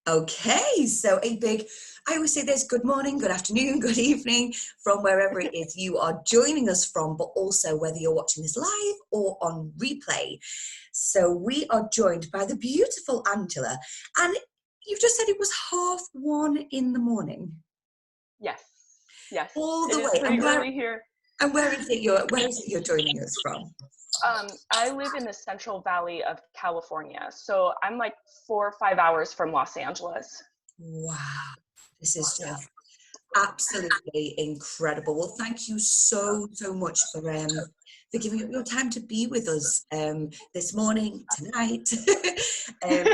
Okay, so I always say this, good morning, good afternoon, good evening, from wherever it is you are joining us from, but also whether you're watching this live or on replay. So we are joined by the beautiful Angela, and you've just said it was 1:30 in the morning. Yes, yes, All it the is way, pretty early here. and where is it you're joining us from? I live in the Central Valley of California, so I'm like 4 or 5 hours from Los Angeles. Wow, this is Yeah. just absolutely incredible. Well, thank you so much for giving up your time to be with us this morning, tonight. um,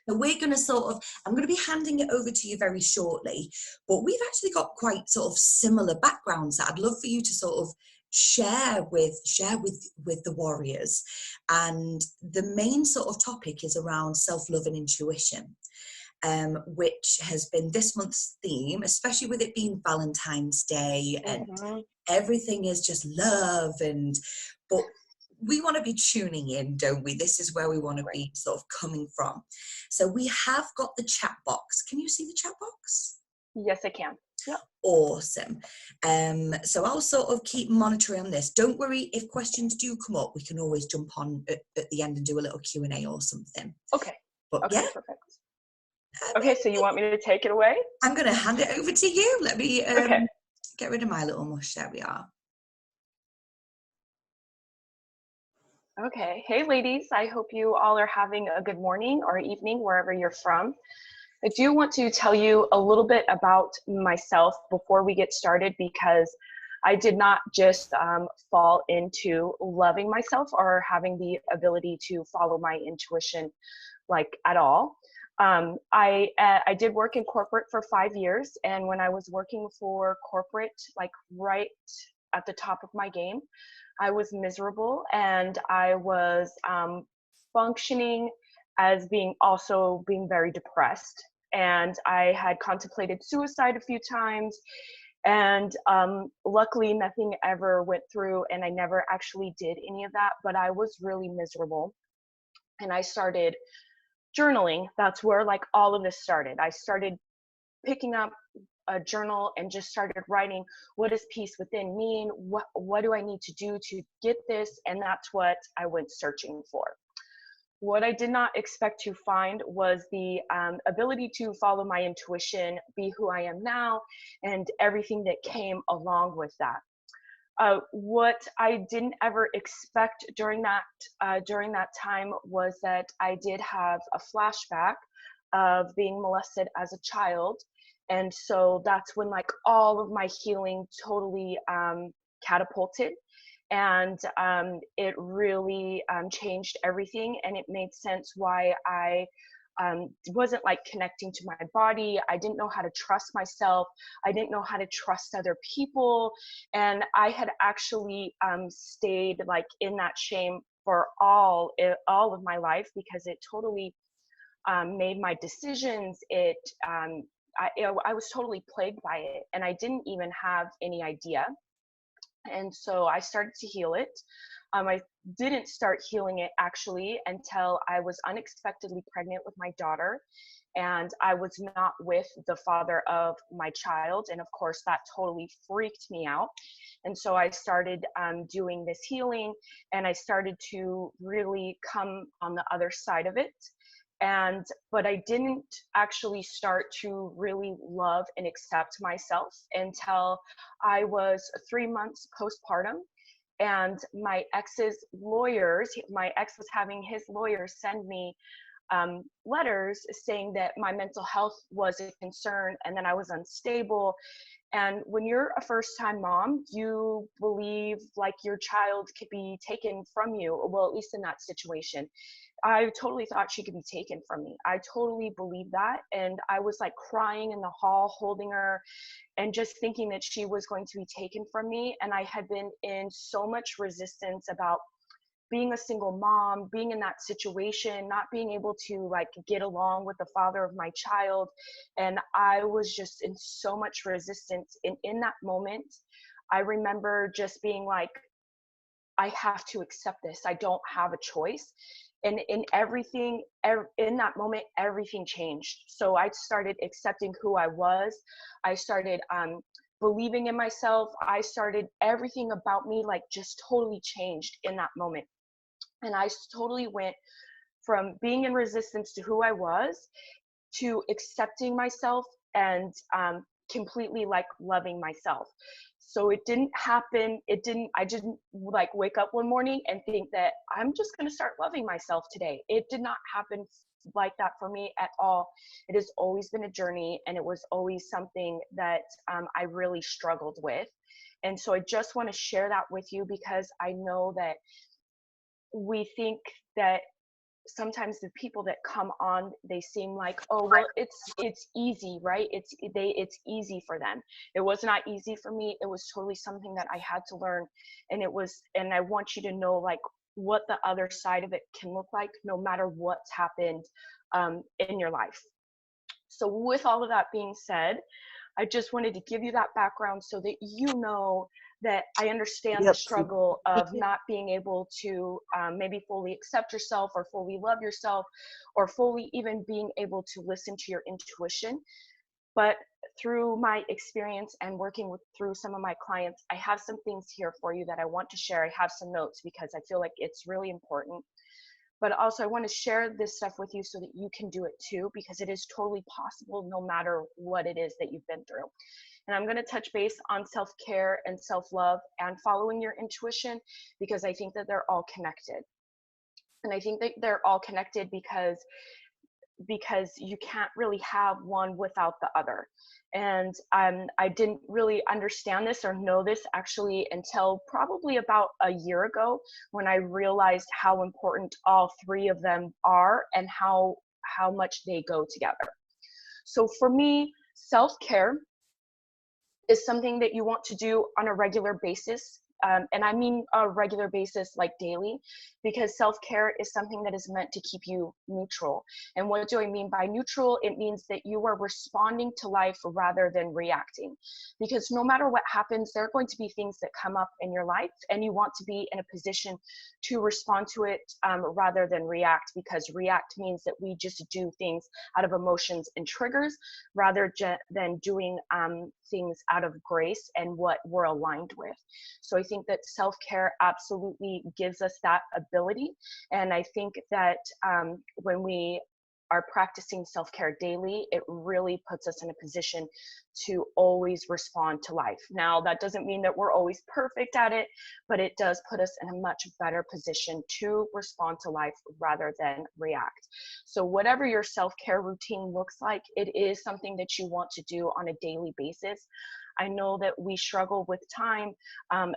so we're going to I'm going to be handing it over to you very shortly, but we've actually got quite sort of similar backgrounds that I'd love for you to sort of share with the warriors. And the main sort of topic is around self-love and intuition. Which has been this month's theme, especially with it being Valentine's Day and Mhm. everything is just love. But we want to be tuning in, don't we? This is where we want to Right. be sort of coming from. So we have got the chat box. Can you see the chat box? Yes, I can. Yep. Awesome. So I'll sort of keep monitoring on this. Don't worry, if questions do come up, we can always jump on at the end and do a little Q&A or something. Okay. But Okay, yeah, perfect. Okay, so you want me to take it away? I'm going to hand it over to you. Let me Okay. get rid of my little mush. There we are. Okay. Hey, ladies. I hope you all are having a good morning or evening wherever you're from. I do want to tell you a little bit about myself before we get started, because I did not just fall into loving myself or having the ability to follow my intuition like at all. I did work in corporate for 5 years, and when I was working for corporate, like right at the top of my game, I was miserable, and I was functioning as being very depressed. And I had contemplated suicide a few times, and luckily nothing ever went through, and I never actually did any of that. But I was really miserable, and I started journaling. That's where like all of this started. I started picking up a journal and just started writing, what does peace within mean? What do I need to do to get this? And that's what I went searching for. What I did not expect to find was the ability to follow my intuition, be who I am now, and everything that came along with that. What I didn't ever expect during that time was that I did have a flashback of being molested as a child, and so that's when like all of my healing totally catapulted, and it really changed everything, and it made sense why I wasn't like connecting to my body. I didn't know how to trust myself. I didn't know how to trust other people. And I had actually stayed like in that shame for all of my life, because it totally made my decisions. I was totally plagued by it, and I didn't even have any idea. And so I started to heal it. I didn't start healing it actually until I was unexpectedly pregnant with my daughter, and I was not with the father of my child. And of course, that totally freaked me out. And so I started doing this healing, and I started to really come on the other side of it. But I didn't actually start to really love and accept myself until I was 3 months postpartum. And my ex was having his lawyers send me letters saying that my mental health was a concern and that I was unstable. And when you're a first time mom, you believe like your child could be taken from you. Well, at least in that situation, I totally thought she could be taken from me. I totally believed that. And I was like crying in the hall, holding her, and just thinking that she was going to be taken from me. And I had been in so much resistance about being a single mom, being in that situation, not being able to like get along with the father of my child. And I was just in so much resistance. And in that moment, I remember just being like, I have to accept this. I don't have a choice. And in everything, in that moment, everything changed. So I started accepting who I was. I started believing in myself. I started, everything about me like just totally changed in that moment. And I totally went from being in resistance to who I was to accepting myself and completely like loving myself. So it didn't happen. I didn't like wake up one morning and think that I'm just going to start loving myself today. It did not happen like that for me at all. It has always been a journey, and it was always something that I really struggled with. And so I just want to share that with you, because I know that we think that sometimes the people that come on, they seem like, oh well, it's easy, right? It's easy for them. It was not easy for me. It was totally something that I had to learn. And I want you to know like what the other side of it can look like, no matter what's happened in your life. So with all of that being said, I just wanted to give you that background so that you know that I understand the struggle of not being able to maybe fully accept yourself, or fully love yourself, or fully even being able to listen to your intuition. But through my experience and working through some of my clients, I have some things here for you that I want to share. I have some notes because I feel like it's really important. But also I want to share this stuff with you so that you can do it too, because it is totally possible no matter what it is that you've been through. And I'm going to touch base on self-care and self-love and following your intuition, because I think that they're all connected. And I think that they're all connected because you can't really have one without the other. And I didn't really understand this or know this actually until probably about a year ago, when I realized how important all three of them are and how much they go together. So for me, self-care is something that you want to do on a regular basis. And I mean a regular basis like daily, because self-care is something that is meant to keep you neutral. And what do I mean by neutral? It means that you are responding to life rather than reacting. Because no matter what happens, there are going to be things that come up in your life, and you want to be in a position to respond to it rather than react, because react means that we just do things out of emotions and triggers rather than doing things out of grace and what we're aligned with. So I think that self-care absolutely gives us that ability. And I think that when we are practicing self-care daily, it really puts us in a position to always respond to life. Now, that doesn't mean that we're always perfect at it, but it does put us in a much better position to respond to life rather than react. So whatever your self-care routine looks like, it is something that you want to do on a daily basis. I know that we struggle with time,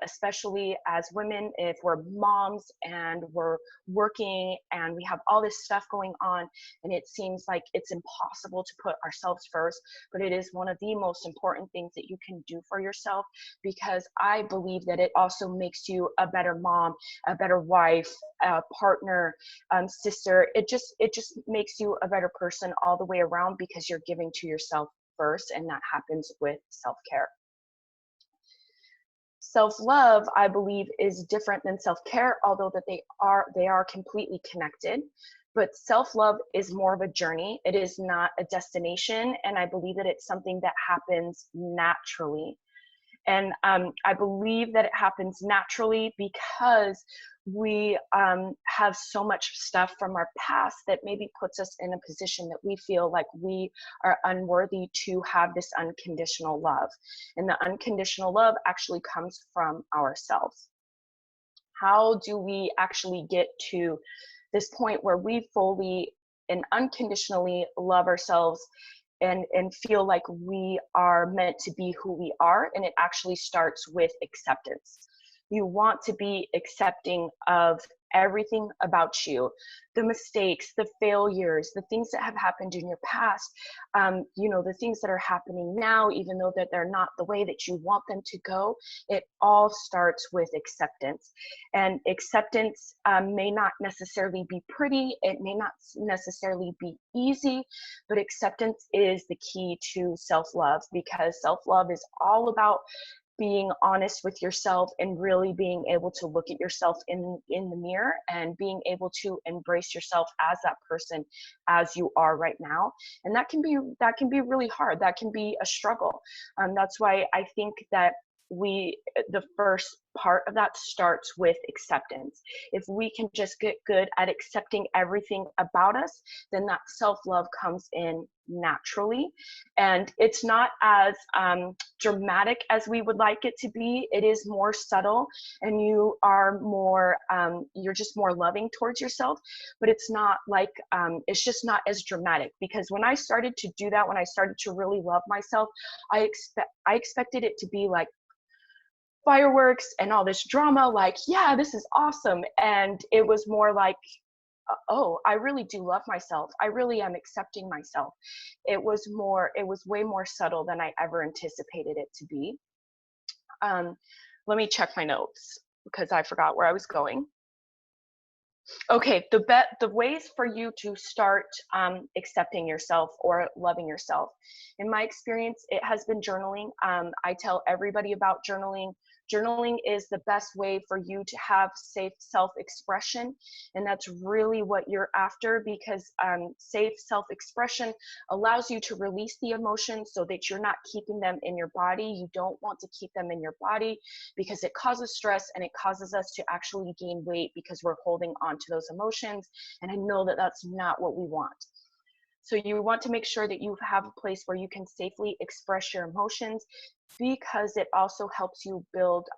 especially as women, if we're moms and we're working and we have all this stuff going on, and it seems like it's impossible to put ourselves first, but it is one of the most important things that you can do for yourself, because I believe that it also makes you a better mom, a better wife, a partner, sister. It just makes you a better person all the way around, because you're giving to yourself first, and that happens with self-care. Self-love, I believe, is different than self-care, although that they are completely connected. But self-love is more of a journey. It is not a destination, and I believe that it's something that happens naturally. And I believe that it happens naturally because we have so much stuff from our past that maybe puts us in a position that we feel like we are unworthy to have this unconditional love. And the unconditional love actually comes from ourselves. How do we actually get to this point where we fully and unconditionally love ourselves and feel like we are meant to be who we are? And it actually starts with acceptance. You want to be accepting of everything about you, the mistakes, the failures, the things that have happened in your past, the things that are happening now, even though that they're not the way that you want them to go. It all starts with acceptance. And acceptance may not necessarily be pretty, it may not necessarily be easy, but acceptance is the key to self-love, because self-love is all about being honest with yourself and really being able to look at yourself in the mirror and being able to embrace yourself as that person as you are right now. And that can be really hard. That can be a struggle. That's why I think that the first part of that starts with acceptance. If we can just get good at accepting everything about us, then that self-love comes in naturally. And it's not as dramatic as we would like it to be. It is more subtle, and you are more you're just more loving towards yourself. But it's not like it's just not as dramatic, because when I started to do that, when I started to really love myself, I expected it to be like fireworks and all this drama, like, yeah, this is awesome. And it was more like, oh, I really do love myself. I really am accepting myself. It was way more subtle than I ever anticipated it to be. Let me check my notes because I forgot where I was going. Okay, the ways for you to start accepting yourself or loving yourself. In my experience, it has been journaling. I tell everybody about journaling. Journaling is the best way for you to have safe self-expression, and that's really what you're after, because safe self-expression allows you to release the emotions so that you're not keeping them in your body. You don't want to keep them in your body because it causes stress and it causes us to actually gain weight because we're holding on to those emotions, and I know that that's not what we want. So you want to make sure that you have a place where you can safely express your emotions, because it also helps you build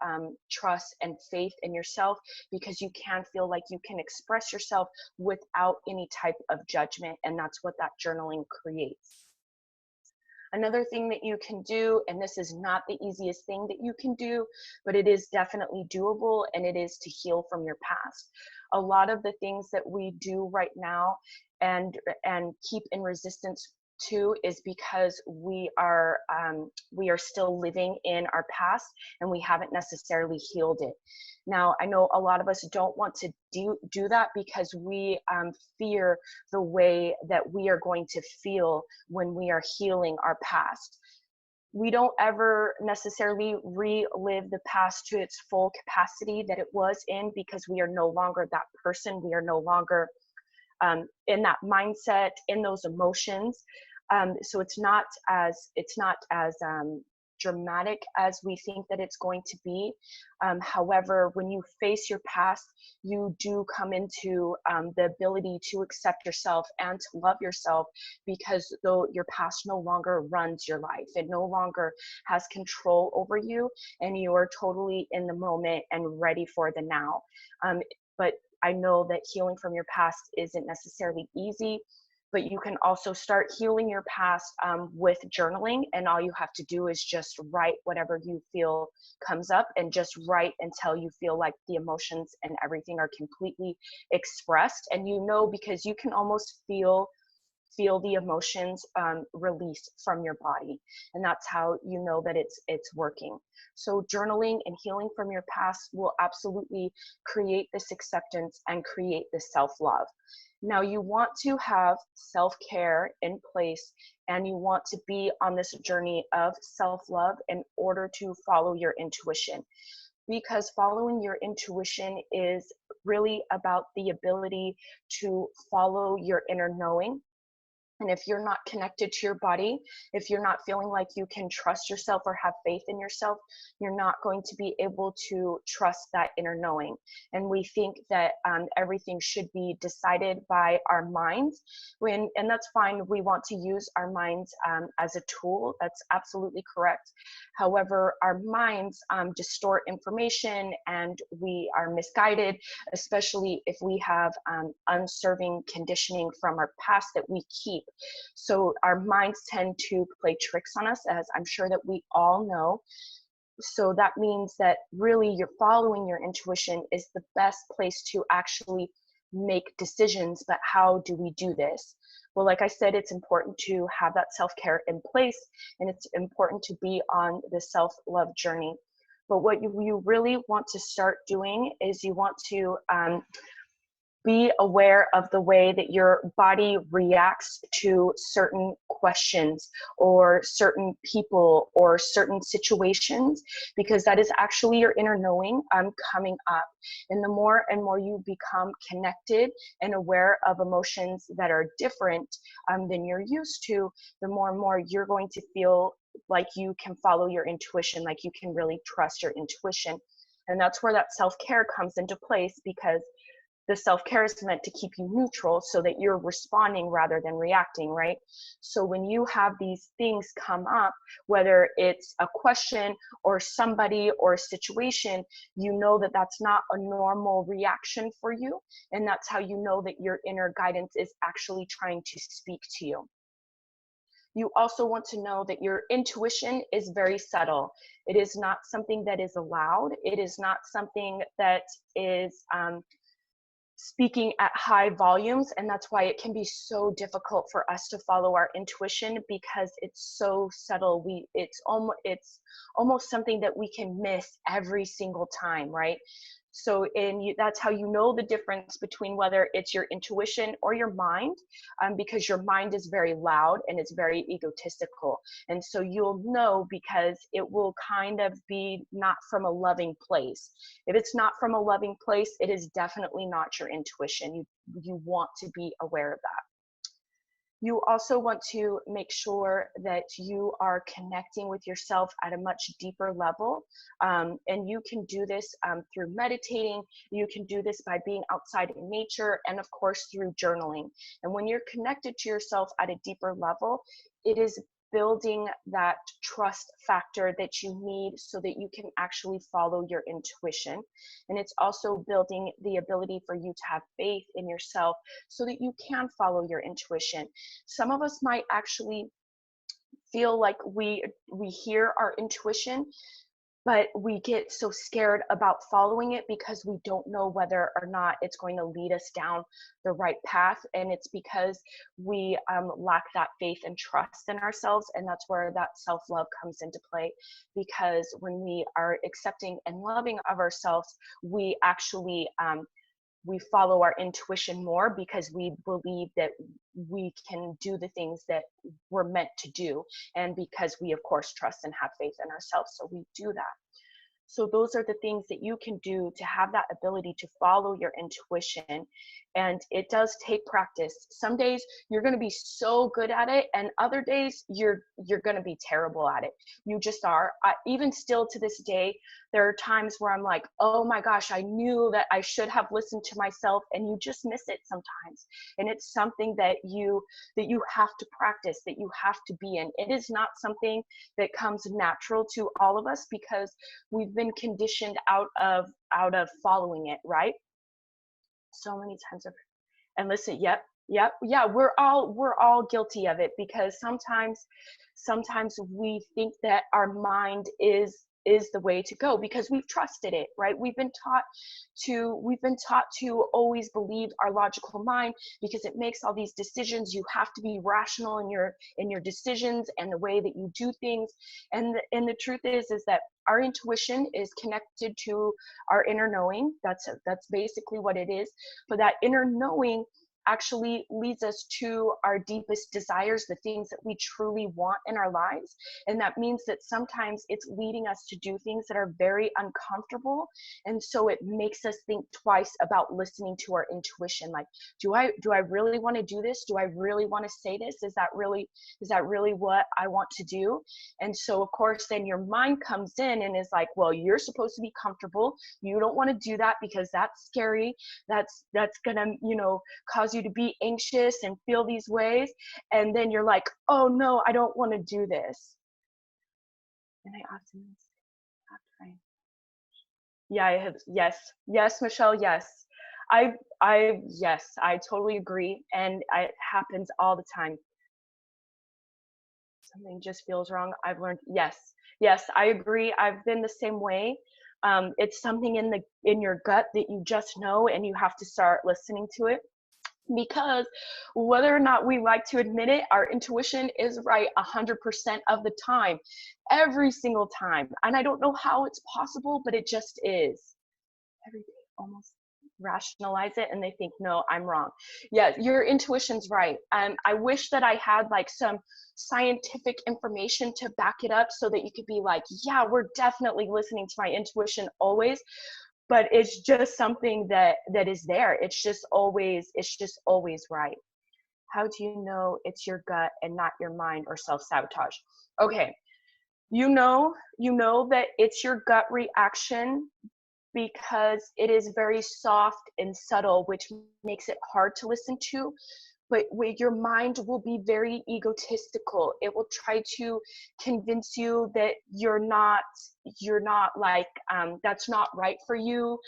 trust and faith in yourself, because you can feel like you can express yourself without any type of judgment, and that's what that journaling creates. Another thing that you can do, and this is not the easiest thing that you can do, but it is definitely doable, and it is to heal from your past. A lot of the things that we do right now and keep in resistance to is because we are still living in our past, and we haven't necessarily healed it. Now, I know a lot of us don't want to do that because we fear the way that we are going to feel when we are healing our past. We don't ever necessarily relive the past to its full capacity that it was in, because we are no longer that person. We are no longer in that mindset, in those emotions. So it's not as dramatic as we think that it's going to be. However, when you face your past, you do come into the ability to accept yourself and to love yourself, because though your past no longer runs your life, it no longer has control over you, and you are totally in the moment and ready for the now. But I know that healing from your past isn't necessarily easy, but you can also start healing your past with journaling. And all you have to do is just write whatever you feel comes up, and just write until you feel like the emotions and everything are completely expressed. And because you can almost feel the emotions release from your body, and that's how you know that it's working. So journaling and healing from your past will absolutely create this acceptance and create this self-love. Now, you want to have self-care in place, and you want to be on this journey of self-love in order to follow your intuition, because following your intuition is really about the ability to follow your inner knowing. And if you're not connected to your body, if you're not feeling like you can trust yourself or have faith in yourself, you're not going to be able to trust that inner knowing. And we think that everything should be decided by our minds, and that's fine. We want to use our minds as a tool. That's absolutely correct. However, our minds distort information, and we are misguided, especially if we have unserving conditioning from our past that we keep. So our minds tend to play tricks on us, as I'm sure that we all know. So that means that really you're following your intuition is the best place to actually make decisions. But how do we do this? Well, like I said, it's important to have that self-care in place, and it's important to be on the self-love journey. But what you really want to start doing is you want to be aware of the way that your body reacts to certain questions or certain people or certain situations, because that is actually your inner knowing coming up. And the more and more you become connected and aware of emotions that are different than you're used to, the more and more you're going to feel like you can follow your intuition, like you can really trust your intuition. And that's where that self-care comes into place, because the self-care is meant to keep you neutral so that you're responding rather than reacting, right? So when you have these things come up, whether it's a question or somebody or a situation, you know that that's not a normal reaction for you. And that's how you know that your inner guidance is actually trying to speak to you. You also want to know that your intuition is very subtle. It is not something that is loud. It is not something that is speaking at high volumes, and that's why it can be so difficult for us to follow our intuition, because it's so subtle. It's almost something that we can miss every single time, right? So that's how you know the difference between whether it's your intuition or your mind, because your mind is very loud and it's very egotistical. And so you'll know because it will kind of be not from a loving place. If it's not from a loving place, it is definitely not your intuition. You want to be aware of that. You also want to make sure that you are connecting with yourself at a much deeper level. And you can do this through meditating. You can do this by being outside in nature, and of course through journaling. And when you're connected to yourself at a deeper level, it is building that trust factor that you need so that you can actually follow your intuition. And it's also building the ability for you to have faith in yourself so that you can follow your intuition. Some of us might actually feel like we hear our intuition, but we get so scared about following it because we don't know whether or not it's going to lead us down the right path. And it's because we lack that faith and trust in ourselves. And that's where that self-love comes into play, because when we are accepting and loving of ourselves, we actually we follow our intuition more, because we believe that we can do the things that we're meant to do. And because we, of course, trust and have faith in ourselves. So we do that. So those are the things that you can do to have that ability to follow your intuition. And it does take practice. Some days you're going to be so good at it, and other days you're going to be terrible at it. You just are. Even still to this day, there are times where I'm like, oh my gosh, I knew that I should have listened to myself, and you just miss it sometimes. And it's something that you have to practice, that you have to be in. It is not something that comes natural to all of us, because we've been conditioned out of following it, right? So many times. And listen, yeah, we're all guilty of it, because sometimes we think that our mind is the way to go because we've trusted it, right? We've been taught to always believe our logical mind, because it makes all these decisions. You have to be rational in your decisions and the way that you do things. And the truth is that our intuition is connected to our inner knowing. That's basically what it is. But that inner knowing actually leads us to our deepest desires, the things that we truly want in our lives. And that means that sometimes it's leading us to do things that are very uncomfortable. And so it makes us think twice about listening to our intuition. Like, do I really want to do this? Do I really want to say this? Is that really what I want to do? And so of course then your mind comes in and is like, well, you're supposed to be comfortable. You don't want to do that because that's scary. That's gonna, cause you to be anxious and feel these ways. And then you're like, oh no, I don't want to do this. And I often yes, Michelle, yes. Yes, I totally agree. And it happens all the time. Something just feels wrong. I've learned, yes, I agree. I've been the same way. It's something in your gut that you just know, and you have to start listening to it. Because whether or not we like to admit it, our intuition is right 100% of the time, every single time. And I don't know how it's possible, but it just is. Every day, almost. rationalize it and they think, no, I'm wrong. Yeah, your intuition's right. I wish that I had like some scientific information to back it up so that you could be like, yeah, we're definitely listening to my intuition always. But it's just something that is there. It's just always right. How do you know it's your gut and not your mind or self-sabotage? Okay, you know that it's your gut reaction because it is very soft and subtle, which makes it hard to listen to. But your mind will be very egotistical. It will try to convince you that you're not like, that's not right for you.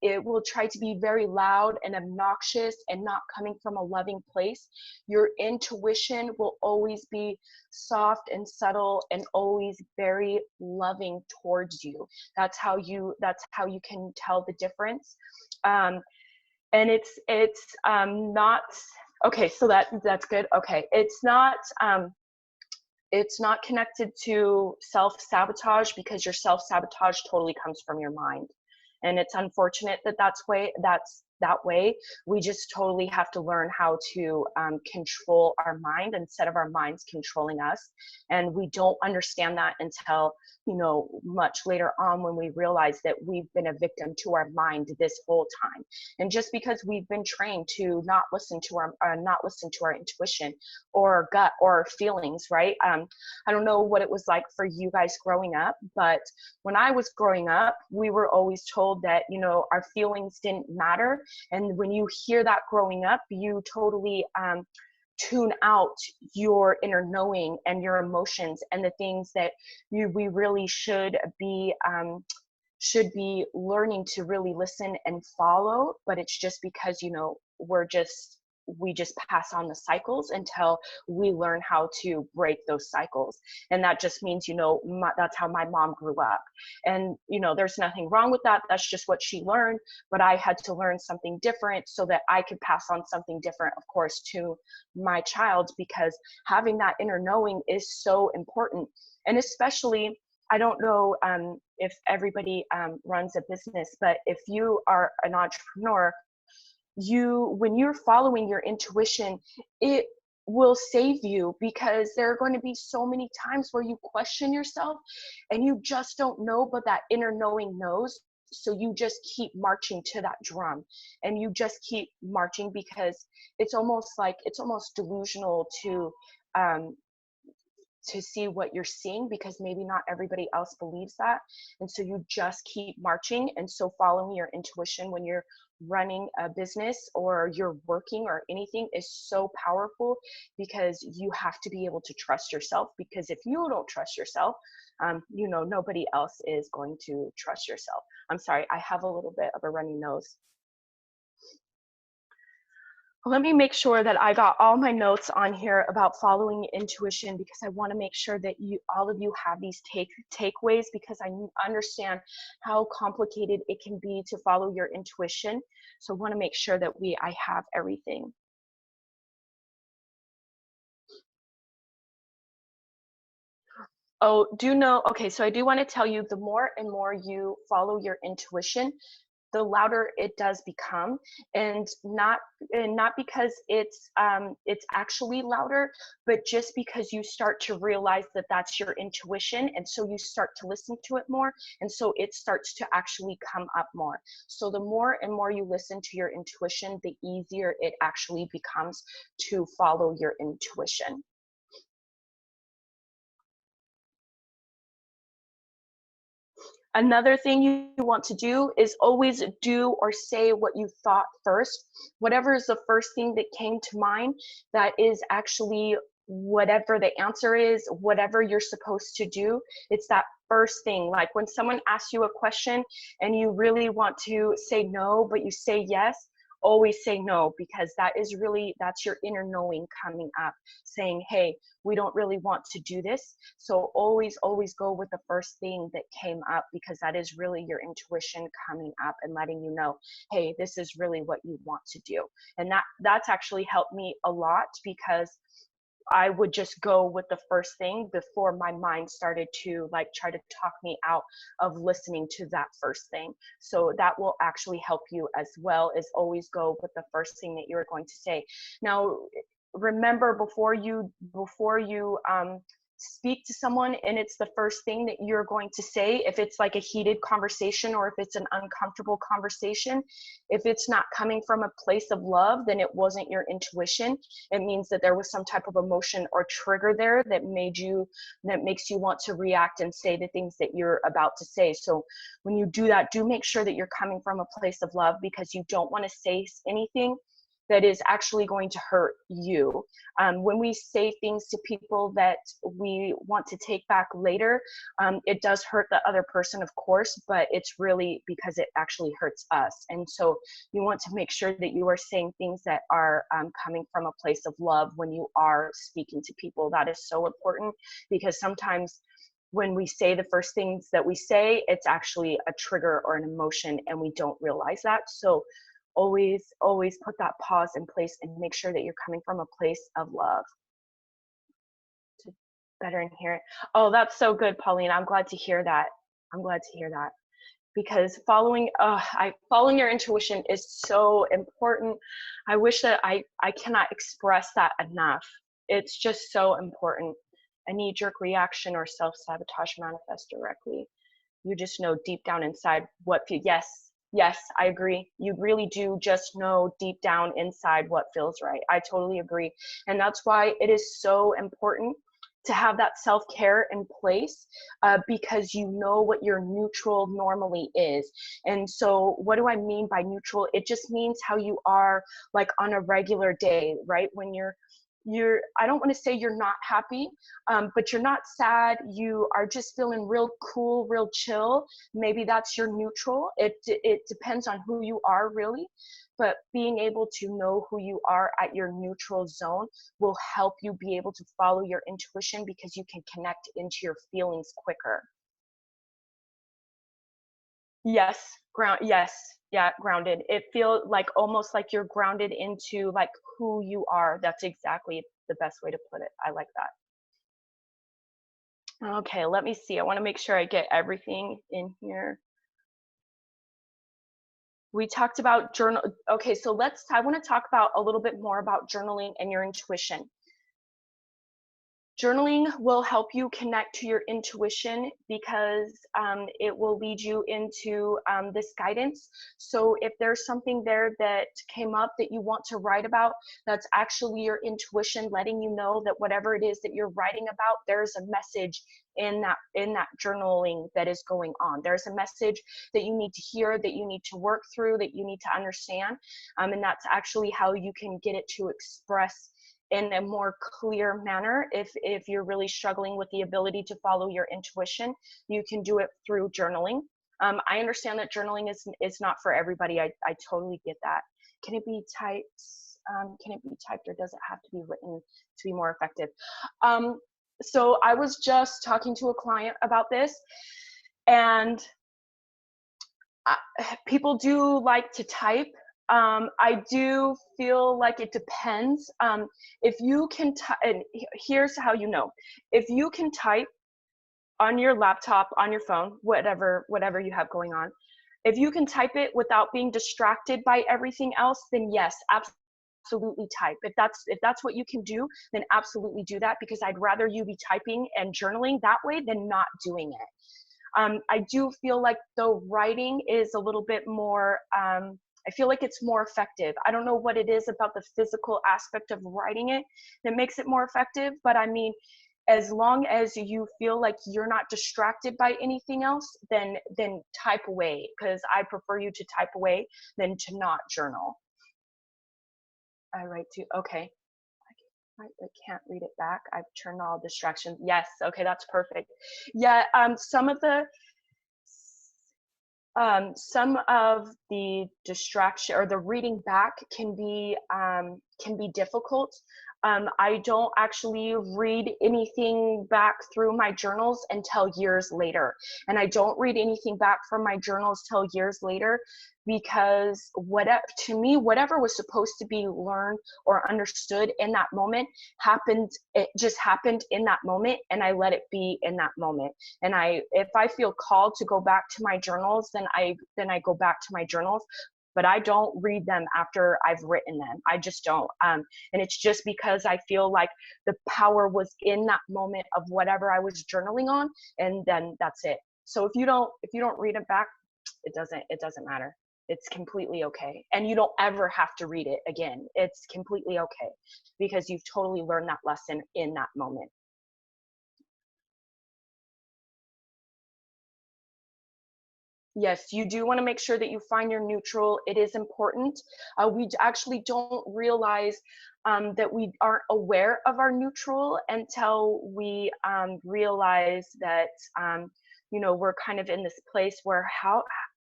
It will try to be very loud and obnoxious and not coming from a loving place. Your intuition will always be soft and subtle and always very loving towards you. That's how you can tell the difference. And it's not okay, so that's good. Okay, it's not connected to self-sabotage, because your self-sabotage totally comes from your mind, and it's unfortunate that that's that way. We just totally have to learn how to control our mind instead of our minds controlling us. And we don't understand that until, much later on, when we realize that we've been a victim to our mind this whole time. And just because we've been trained to not listen to our intuition or our gut or our feelings, right? I don't know what it was like for you guys growing up, but when I was growing up, we were always told that, our feelings didn't matter. And when you hear that growing up, you totally tune out your inner knowing and your emotions and the things that we really should be learning to really listen and follow. But it's just because, we just pass on the cycles until we learn how to break those cycles. And that just means, that's how my mom grew up. And, there's nothing wrong with that. That's just what she learned. But I had to learn something different so that I could pass on something different, of course, to my child, because having that inner knowing is so important. And especially, I don't know if everybody runs a business, but if you are an entrepreneur, when you're following your intuition, it will save you, because there are going to be so many times where you question yourself and you just don't know, but that inner knowing knows. So you just keep marching to that drum, and you just keep marching, because it's almost delusional to see what you're seeing, because maybe not everybody else believes that. And so you just keep marching. And so following your intuition when you're running a business or you're working or anything is so powerful, because you have to be able to trust yourself. Because if you don't trust yourself, nobody else is going to trust yourself. I'm sorry, I have a little bit of a runny nose. Let me make sure that I got all my notes on here about following intuition, because I want to make sure that all of you have these takeaways, because I understand how complicated it can be to follow your intuition. So I want to make sure that I have everything. Okay, so I do want to tell you, the more and more you follow your intuition, the louder it does become. And not because it's actually louder, but just because you start to realize that that's your intuition, and so you start to listen to it more, and so it starts to actually come up more. So the more and more you listen to your intuition, the easier it actually becomes to follow your intuition. Another thing you want to do is always do or say what you thought first. Whatever is the first thing that came to mind, that is actually whatever the answer is, whatever you're supposed to do. It's that first thing. Like when someone asks you a question and you really want to say no, but you say yes, always say no, because that's your inner knowing coming up saying, hey, we don't really want to do this. So always go with the first thing that came up, because that is really your intuition coming up and letting you know, hey, this is really what you want to do. And that's actually helped me a lot, because I would just go with the first thing before my mind started to like try to talk me out of listening to that first thing. So that will actually help you as well, is always go with the first thing that you're going to say. Now, remember, before you speak to someone and it's the first thing that you're going to say, if it's like a heated conversation or if it's an uncomfortable conversation, if it's not coming from a place of love, then it wasn't your intuition. It means that there was some type of emotion or trigger there that makes you want to react and say the things that you're about to say. So when you do that, do make sure that you're coming from a place of love, because you don't want to say anything that is actually going to hurt you. When we say things to people that we want to take back later, it does hurt the other person, of course, but it's really because it actually hurts us. And so you want to make sure that you are saying things that are coming from a place of love when you are speaking to people. That is so important, because sometimes when we say the first things that we say, it's actually a trigger or an emotion, and we don't realize that. So always put that pause in place and make sure that you're coming from a place of love to better inherit. Oh, that's so good, Pauline. I'm glad to hear that. Because following your intuition is so important. I wish that I cannot express that enough. It's just so important. A knee-jerk reaction or self-sabotage manifests directly. You just know deep down inside what yes, I agree. You really do just know deep down inside what feels right. I totally agree. And that's why it is so important to have that self-care in place, because you know what your neutral normally is. And so what do I mean by neutral? It just means how you are like on a regular day, right? When you're I don't want to say you're not happy, but you're not sad. You are just feeling real cool, real chill. Maybe that's your neutral. It depends on who you are, really. But being able to know who you are at your neutral zone will help you be able to follow your intuition, because you can connect into your feelings quicker. Yes, grounded. It feels like almost like you're grounded into like who you are. That's exactly the best way to put it. I like that. Okay, let me see. I want to make sure I get everything in here. We talked about journal. Okay, so I want to talk about a little bit more about journaling and your intuition. Journaling will help you connect to your intuition, because it will lead you into this guidance. So if there's something there that came up that you want to write about, that's actually your intuition letting you know that whatever it is that you're writing about, there's a message in that journaling that is going on. There's a message that you need to hear, that you need to work through, that you need to understand. And that's actually how you can get it to express in a more clear manner. If you're really struggling with the ability to follow your intuition, you can do it through journaling. I understand that journaling is not for everybody. I totally get that. Can it be typed? Or does it have to be written to be more effective? So I was just talking to a client about this, and people do like to type. I do feel like it depends. If you can and here's how you know. If you can type on your laptop, on your phone, whatever you have going on, if you can type it without being distracted by everything else, then yes, absolutely type. If that's what you can do, then absolutely do that, because I'd rather you be typing and journaling that way than not doing it. I do feel like the writing is a little bit more, I feel like it's more effective. I don't know what it is about the physical aspect of writing it that makes it more effective, but I mean, as long as you feel like you're not distracted by anything else, then type away, because I prefer you to type away than to not journal. I write to, okay. I can't read it back. I've turned all distractions. Yes, okay, that's perfect. Yeah, some of the distraction or the reading back can be difficult. I don't actually read anything back through my journals until years later. And I don't read anything back from my journals till years later because to me, whatever was supposed to be learned or understood in that moment it just happened in that moment, and I let it be in that moment. And if I feel called to go back to my journals, then I go back to my journals, but I don't read them after I've written them. I just don't. And it's just because I feel like the power was in that moment of whatever I was journaling on, and then that's it. So if you don't read it back, it doesn't matter. It's completely okay. And you don't ever have to read it again. It's completely okay because you've totally learned that lesson in that moment. Yes, you do want to make sure that you find your neutral. It is important. We actually don't realize that we aren't aware of our neutral until we realize that we're kind of in this place where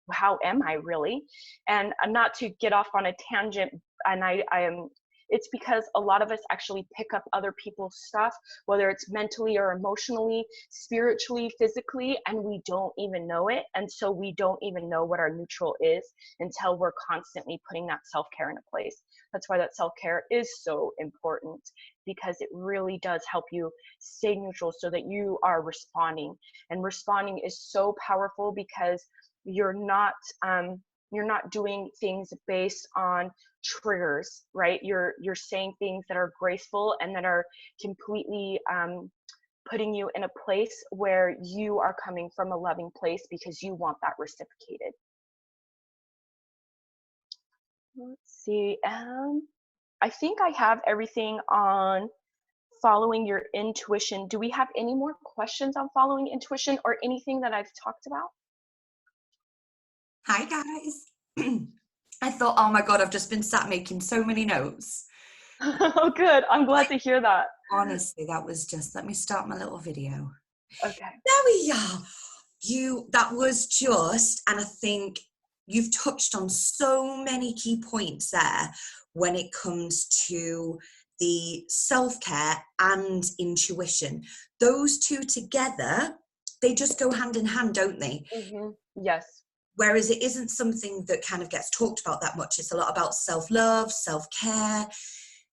how am I really? And not to get off on a tangent, and I am. It's because a lot of us actually pick up other people's stuff, whether it's mentally or emotionally, spiritually, physically, and we don't even know it. And so we don't even know what our neutral is until we're constantly putting that self-care into place. That's why that self-care is so important, because it really does help you stay neutral so that you are responding. And responding is so powerful because you're not doing things based on triggers, right? You're saying things that are graceful and that are completely putting you in a place where you are coming from a loving place because you want that reciprocated. Let's see. I think I have everything on following your intuition. Do we have any more questions on following intuition or anything that I've talked about? Hi guys. I thought, oh my God, I've just been sat making so many notes. Oh, good. I'm glad to hear that. Honestly, that was just, let me start my little video. Okay. There we are. That was just, and I think you've touched on so many key points there when it comes to the self-care and intuition. Those two together, they just go hand in hand, don't they? Mm-hmm. Yes. Whereas it isn't something that kind of gets talked about that much. It's a lot about self-love, self-care,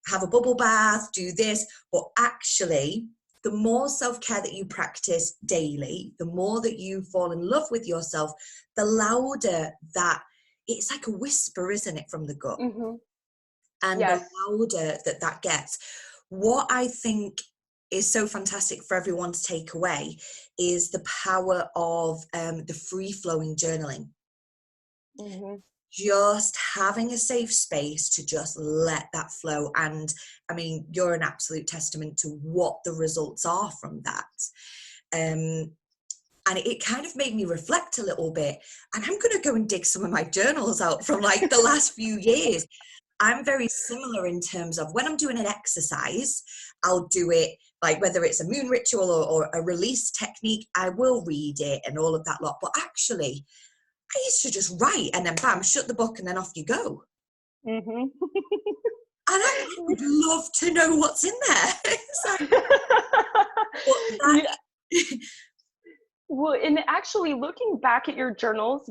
have a bubble bath, do this. But actually, the more self-care that you practice daily, the more that you fall in love with yourself, the louder that, it's like a whisper, isn't it, from the gut? Mm-hmm. And yes. the louder that gets. What I think is so fantastic for everyone to take away is the power of the free-flowing journaling. Mm-hmm. Just having a safe space to just let that flow. And I mean, you're an absolute testament to what the results are from that. And it kind of made me reflect a little bit. And I'm going to go and dig some of my journals out from like the last few years. I'm very similar in terms of when I'm doing an exercise, I'll do it like whether it's a moon ritual or a release technique, I will read it and all of that lot. But actually, I used to just write and then bam, shut the book and then off you go. Mm-hmm. And I would love to know what's in there. It's like, yeah. Well, and actually looking back at your journals,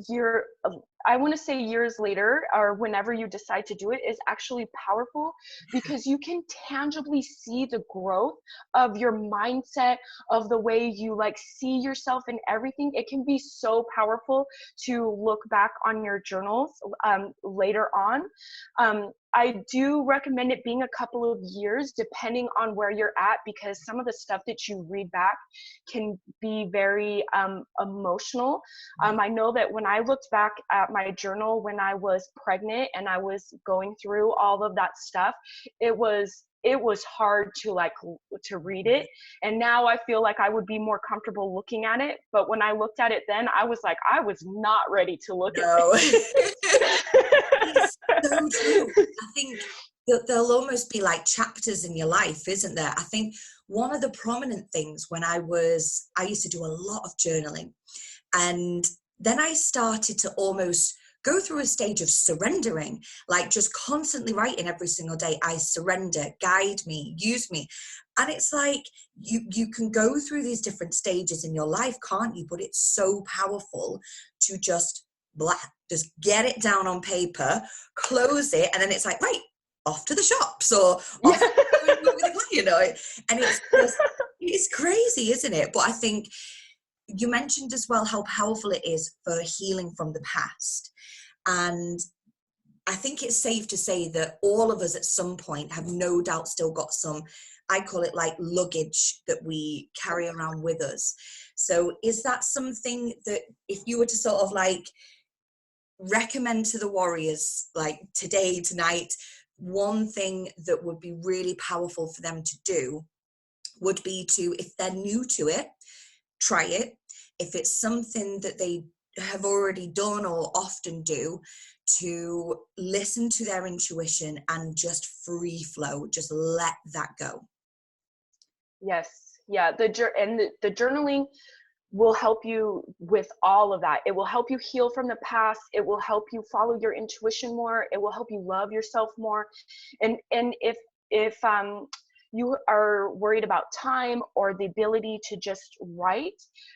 I want to say years later or whenever you decide to do it is actually powerful because you can tangibly see the growth of your mindset, of the way you like see yourself and everything. It can be so powerful to look back on your journals later on. I do recommend it being a couple of years depending on where you're at, because some of the stuff that you read back can be very emotional. I know that when I looked back at my journal when I was pregnant and I was going through all of that stuff, it was hard to read it. And now I feel like I would be more comfortable looking at it. But when I looked at it then, I was like, I was not ready to look at it. It's so true. I think there'll almost be like chapters in your life, isn't there? I think one of the prominent things when I used to do a lot of journaling, and then I started to almost go through a stage of surrendering, like just constantly writing every single day, I surrender, guide me, use me. And it's like you can go through these different stages in your life, can't you? But it's so powerful to just get it down on paper, close it, and then it's like, right, off to the shops or off Yeah. with the client, and it's crazy, isn't it? But I think you mentioned as well how powerful it is for healing from the past. And I think it's safe to say that all of us at some point have no doubt still got some, I call it like luggage that we carry around with us. So is that something that if you were to sort of like recommend to the warriors, like today, tonight, one thing that would be really powerful for them to do would be to, if they're new to it, try it. If it's something that they have already done or often do, to listen to their intuition and just free flow, just let that go. Yes. Yeah. The journaling will help you with all of that. It will help you heal from the past. It will help you follow your intuition more. It will help you love yourself more. And if you are worried about time or the ability to just write,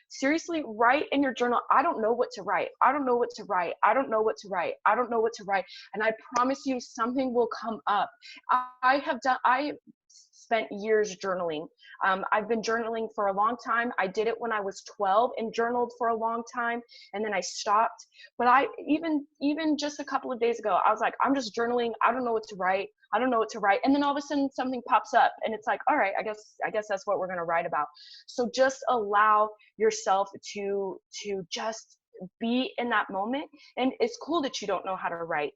seriously, write in your journal. I don't know what to write. I don't know what to write. I don't know what to write. I don't know what to write. And I promise you something will come up. I spent years journaling. I've been journaling for a long time. I did it when I was 12 and journaled for a long time, and then I stopped. But I even just a couple of days ago, I was like, I'm just journaling. I don't know what to write. I don't know what to write. And then all of a sudden something pops up and it's like, all right, I guess that's what we're going to write about. So just allow yourself to just be in that moment. And it's cool that you don't know how to write,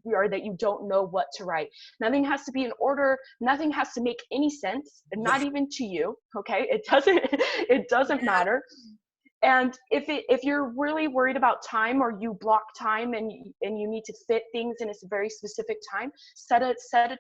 or that you don't know what to write. Nothing has to be in order. Nothing has to make any sense, not even to you. Okay, it doesn't matter. And if you're really worried about time, or you block time and you need to fit things in a very specific time, set a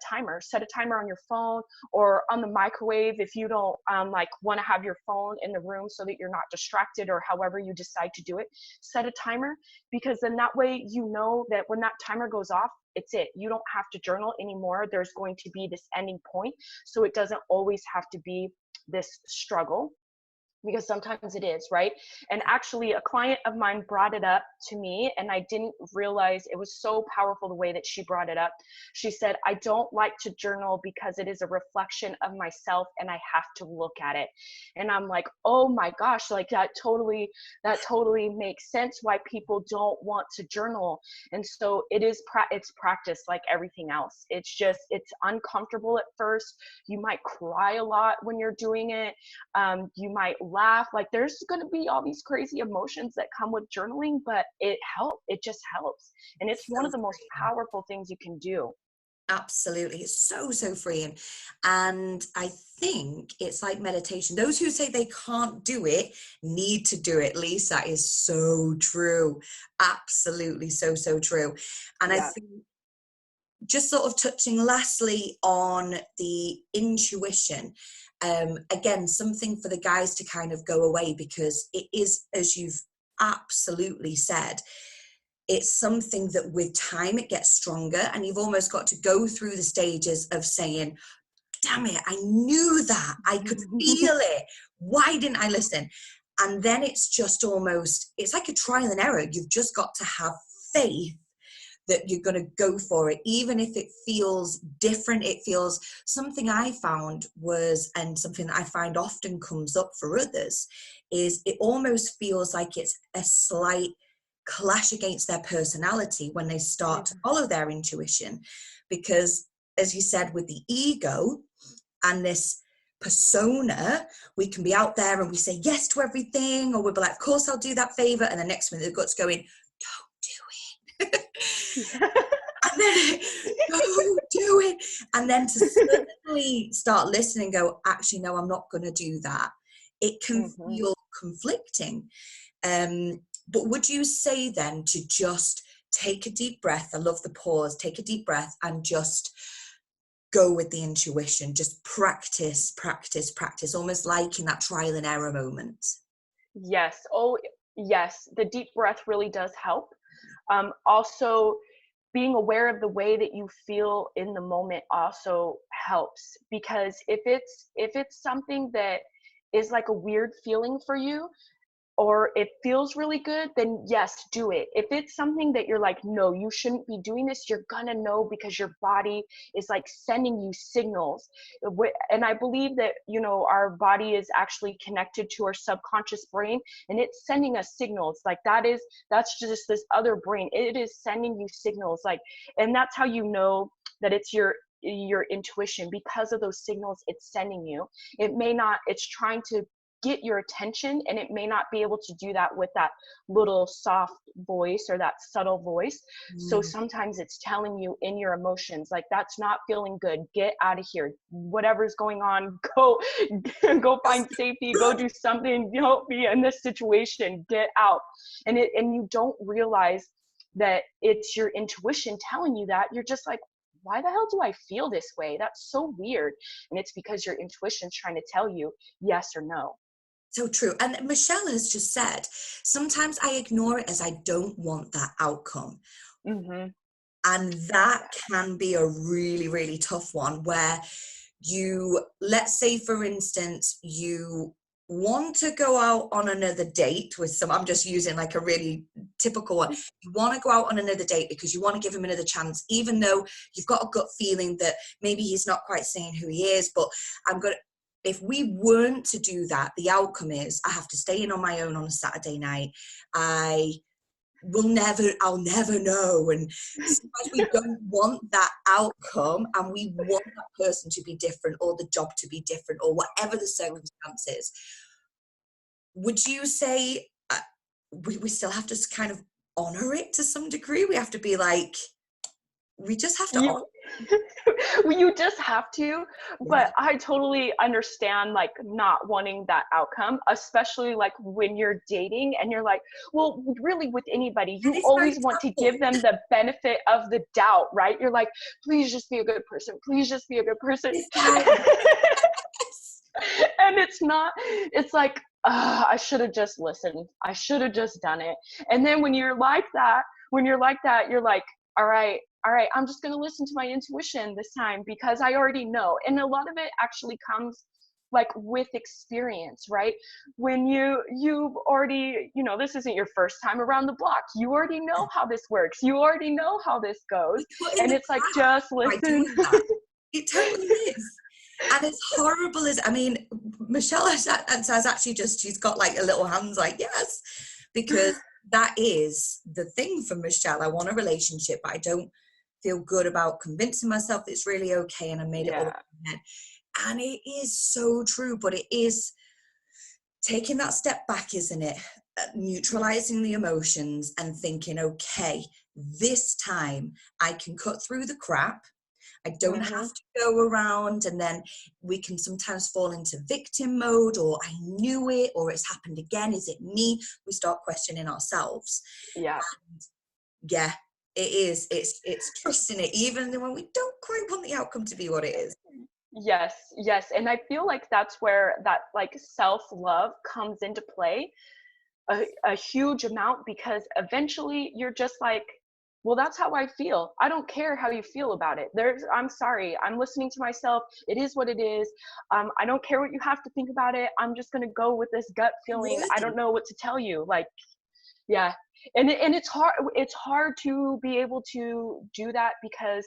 timer. Set a timer on your phone or on the microwave if you don't want to have your phone in the room so that you're not distracted, or however you decide to do it. Set a timer, because then that way you know that when that timer goes off, it's it. You don't have to journal anymore. There's going to be this ending point, so it doesn't always have to be this struggle, because sometimes it is, right? And actually a client of mine brought it up to me, and I didn't realize it was so powerful the way that she brought it up. She said, I don't like to journal because it is a reflection of myself and I have to look at it. And I'm like, oh my gosh, like that totally makes sense why people don't want to journal. And so it's practice like everything else. It's uncomfortable at first. You might cry a lot when you're doing it. You might laugh, like there's going to be all these crazy emotions that come with journaling, but it just helps, and it's one of the most powerful things you can do. Absolutely. It's so freeing. And I think it's like meditation. Those who say they can't do it need to do it. Lisa, that is so true. Absolutely so true. And Yeah. I think just sort of touching lastly on the intuition, again, something for the guys to kind of go away, because it is, as you've absolutely said, it's something that with time it gets stronger, and you've almost got to go through the stages of saying, damn it, I knew that, I could feel it, why didn't I listen? And then it's just almost, it's like a trial and error. You've just got to have faith that you're going to go for it, even if it feels different. It feels, something I found was, and something that I find often comes up for others, is it almost feels like it's a slight clash against their personality when they start to follow their intuition. Because as you said, with the ego and this persona, we can be out there and we say yes to everything, or we'll be like, of course I'll do that favor, and the next minute the gut's going, don't do it. And then don't do it. And then to suddenly start listening and go, actually no, I'm not going to do that. It can feel conflicting. But would you say then to just take a deep breath? I love the pause. Take a deep breath and just go with the intuition. Just practice, almost like in that trial and error moment. Yes. Oh, yes. The deep breath really does help. Also, being aware of the way that you feel in the moment also helps, because if it's something that is like a weird feeling for you, or it feels really good, then yes, do it. If it's something that you're like, no, you shouldn't be doing this, you're gonna know, because your body is like sending you signals. And I believe that, our body is actually connected to our subconscious brain, and it's sending us signals. Like that's just this other brain. It is sending you signals, like, and that's how you know that it's your intuition, because of those signals it's sending you. It's trying to get your attention, and it may not be able to do that with that little soft voice or that subtle voice. So sometimes it's telling you in your emotions, like, that's not feeling good, get out of here, whatever's going on, go find safety, go do something, help me in this situation, get out. And you don't realize that it's your intuition telling you that. You're just like, why the hell do I feel this way? That's so weird. And it's because your intuition's trying to tell you yes or no. So true. And Michelle has just said, sometimes I ignore it as I don't want that outcome. Mm-hmm. And that can be a really, really tough one, where let's say, for instance, you want to go out on another date with I'm just using like a really typical one. You want to go out on another date because you want to give him another chance, even though you've got a gut feeling that maybe he's not quite saying who he is. But if we weren't to do that, the outcome is I have to stay in on my own on a Saturday night. I'll never know. And sometimes we don't want that outcome, and we want that person to be different, or the job to be different, or whatever the circumstances. Would you say we still have to kind of honor it to some degree? We have to be like, we just have to honor you just have to. But I totally understand, like, not wanting that outcome, especially like when you're dating and you're like, well, really with anybody, you always want to give them the benefit of the doubt, right? You're like, please just be a good person, please just be a good person. And it's like, I should have just listened, I should have just done it. And then when you're like that, you're like, all right, I'm just going to listen to my intuition this time, because I already know. And a lot of it actually comes like with experience, right? When you've already, this isn't your first time around the block. You already know how this works. You already know how this goes. And it's like, just listen. It totally is. And as horrible as, Michelle has actually she's got like a little hands like, yes, because that is the thing for Michelle. I want a relationship, but I don't feel good about convincing myself it's really okay, and I made it all in my head. And it is so true, but it is taking that step back, isn't it? Neutralizing the emotions and thinking, okay, this time I can cut through the crap. I don't have to go around, and then we can sometimes fall into victim mode, or I knew it, or it's happened again. Is it me? We start questioning ourselves. Yeah. And yeah, it is. It's trusting it, even when we don't quite want the outcome to be what it is. Yes. And I feel like that's where that like self-love comes into play a huge amount, because eventually you're just like, well, that's how I feel. I don't care how you feel about it. I'm sorry. I'm listening to myself. It is what it is. I don't care what you have to think about it. I'm just going to go with this gut feeling. I don't know what to tell you. Like, yeah. And it's hard to be able to do that, because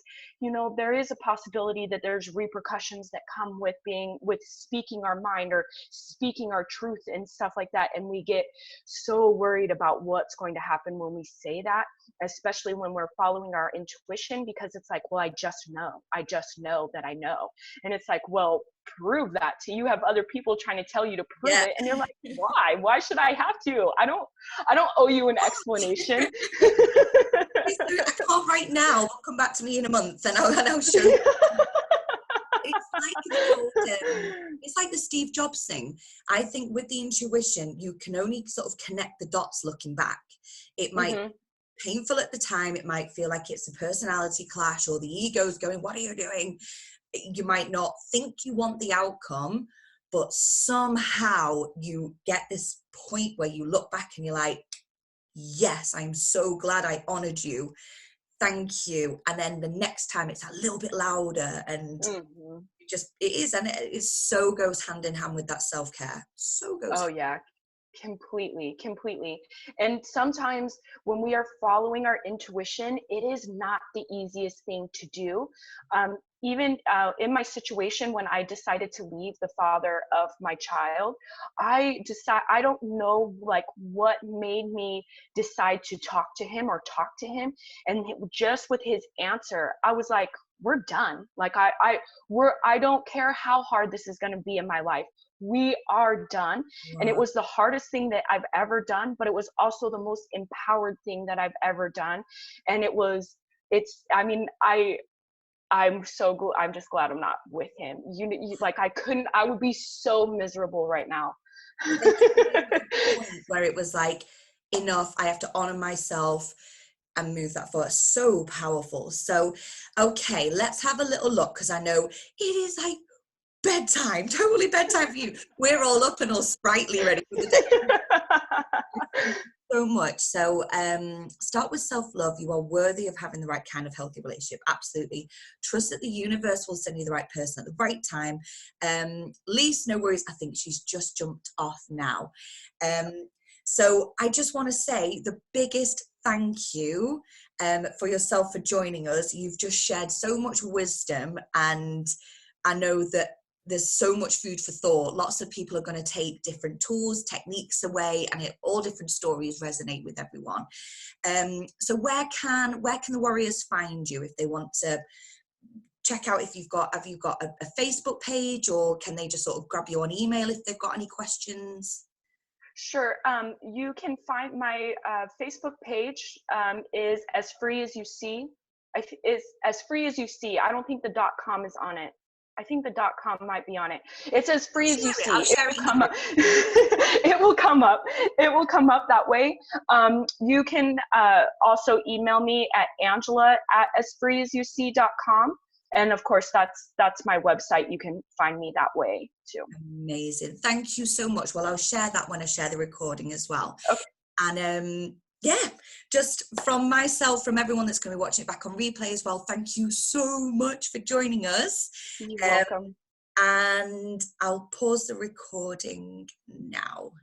there is a possibility that there's repercussions that come with speaking our mind or speaking our truth and stuff like that, and we get so worried about what's going to happen when we say that, especially when we're following our intuition, because it's like, well, I just know that I know. And it's like, well, prove that to you. Have other people trying to tell you to prove it, and you're like, why should I have to? I don't owe you an explanation. I can't right now. Come back to me in a month, and I'll show you. It's like the Steve Jobs thing. I think with the intuition, you can only sort of connect the dots looking back. It might be painful at the time. It might feel like it's a personality clash, or the ego's going, what are you doing? You might not think you want the outcome, but somehow you get this point where you look back and you're like, yes, I'm so glad I honored you. Thank you. And then the next time it's a little bit louder, and Mm-hmm. it is, and it is so goes hand in hand with that self-care. So goes. Oh yeah, completely, completely. And sometimes when we are following our intuition, it is not the easiest thing to do. Even in my situation, when I decided to leave the father of my child, I don't know like what made me decide to talk to him or talk to him. And just with his answer, I was like, we're done. Like I don't care how hard this is going to be in my life. We are done. And it Wow. was the hardest thing that I've ever done, but it was also the most empowered thing that I've ever done. And I mean, I'm just glad I'm not with him. Like I would be so miserable right now. But there came a point where it was like, enough, I have to honor myself and move that forward. So powerful. So, okay, let's have a little look, because I know it is like bedtime, totally bedtime for you. We're all up and all sprightly, ready for the day. Thank you so much. So start with self-love. You are worthy of having the right kind of healthy relationship. Absolutely. Trust that the universe will send you the right person at the right time. Lise, no worries. I think she's just jumped off now. So I just want to say the biggest thank you for yourself for joining us. You've just shared so much wisdom, and I know that there's so much food for thought. Lots of people are going to take different tools, techniques away, and all different stories resonate with everyone. So where can the warriors find you if they want to check out? Have you got a Facebook page, or can they just sort of grab you on email if they've got any questions? Sure. You can find my Facebook page is As Free As You See. Is As Free As You See. I don't think the .com is on it. I think the .com might be on it. It's As Free As You See. I'll share it. Will come up. It will come up. It will come up that way. You can also email me at angela@asfreeasyousee.com. And of course, that's my website. You can find me that way too. Amazing. Thank you so much. Well, I'll share that when I share the recording as well. Okay. And yeah, just from myself, from everyone that's going to be watching it back on replay as well, thank you so much for joining us. You're welcome. And I'll pause the recording now.